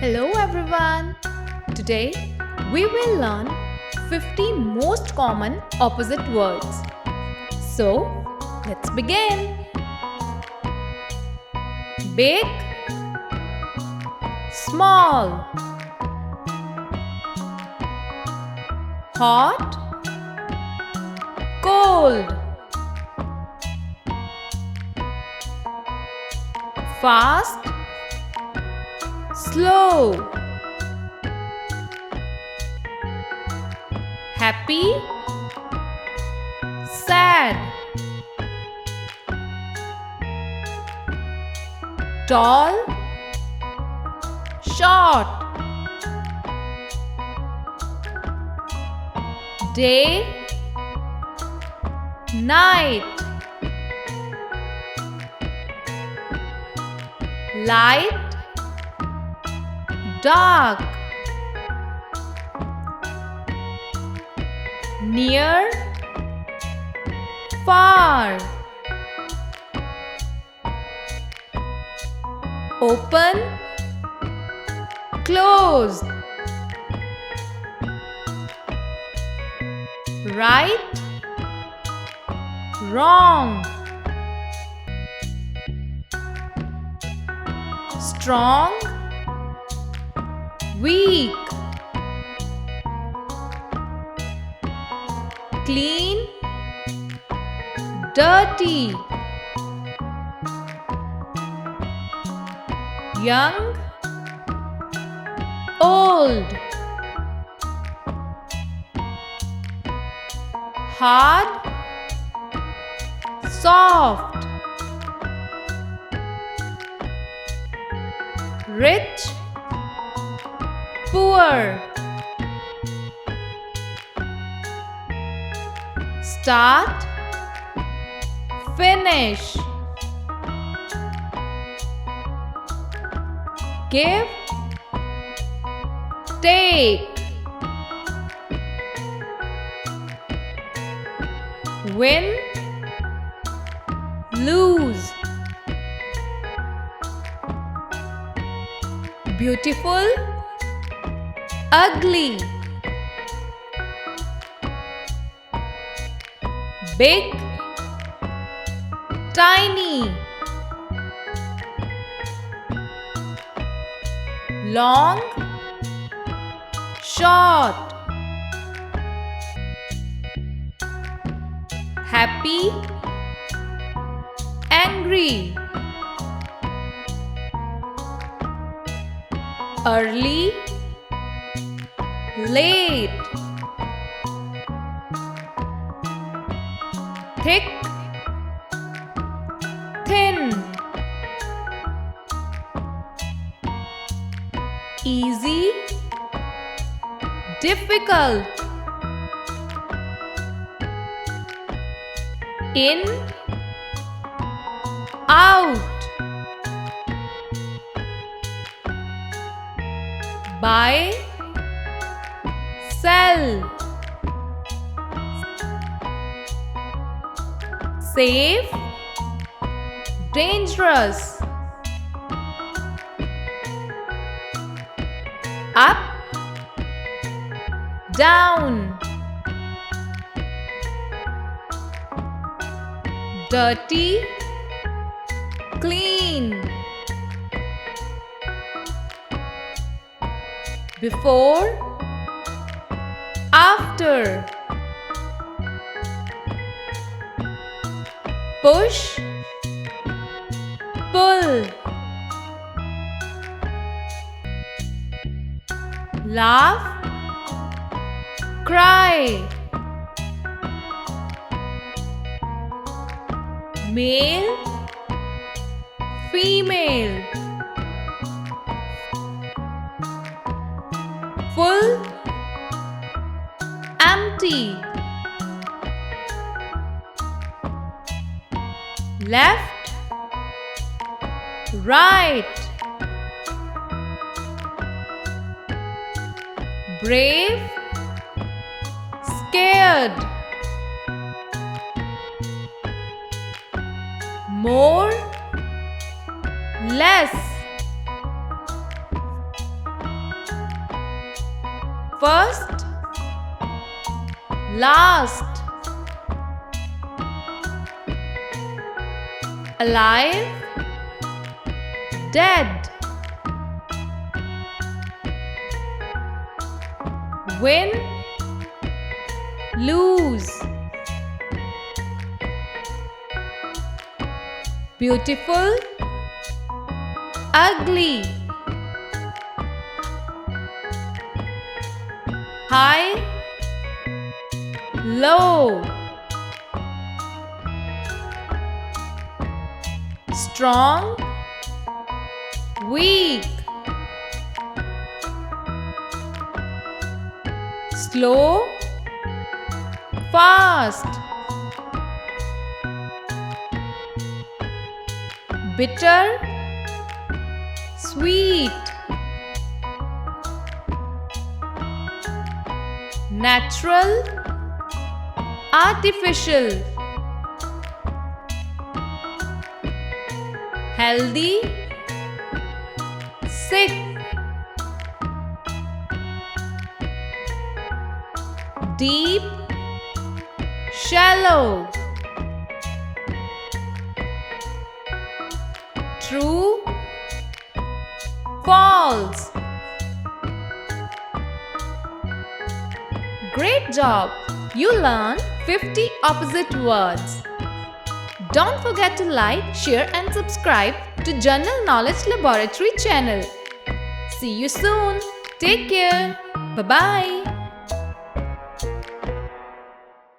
Hello everyone! Today we will learn 50 most common opposite words. So let's begin. Big, small, hot, cold, fast, slow, happy, sad, tall, short, day, night, light, dark, near, far, open, closed, right, wrong, strong, weak, clean, dirty, young, old, hard, soft, rich, poor, start, finish, give, take, win, lose, beautiful, ugly, big, tiny, long, short, happy, angry, early, late, thick, thin, easy, difficult, in, out, buy, sell, safe, dangerous, up, down, dirty, clean, before, after, push, pull, laugh, cry, male, female, full, empty, left, right, brave, scared, more, less, first, last, alive, dead, win, lose, beautiful, ugly, high, low, strong, weak, slow, fast, bitter, sweet, natural, artificial, healthy, sick, deep, shallow, true, false. Great job! You learned 50 opposite words. Don't forget to like, share and subscribe to General Knowledge Laboratory channel. See you soon. Take care. Bye-bye.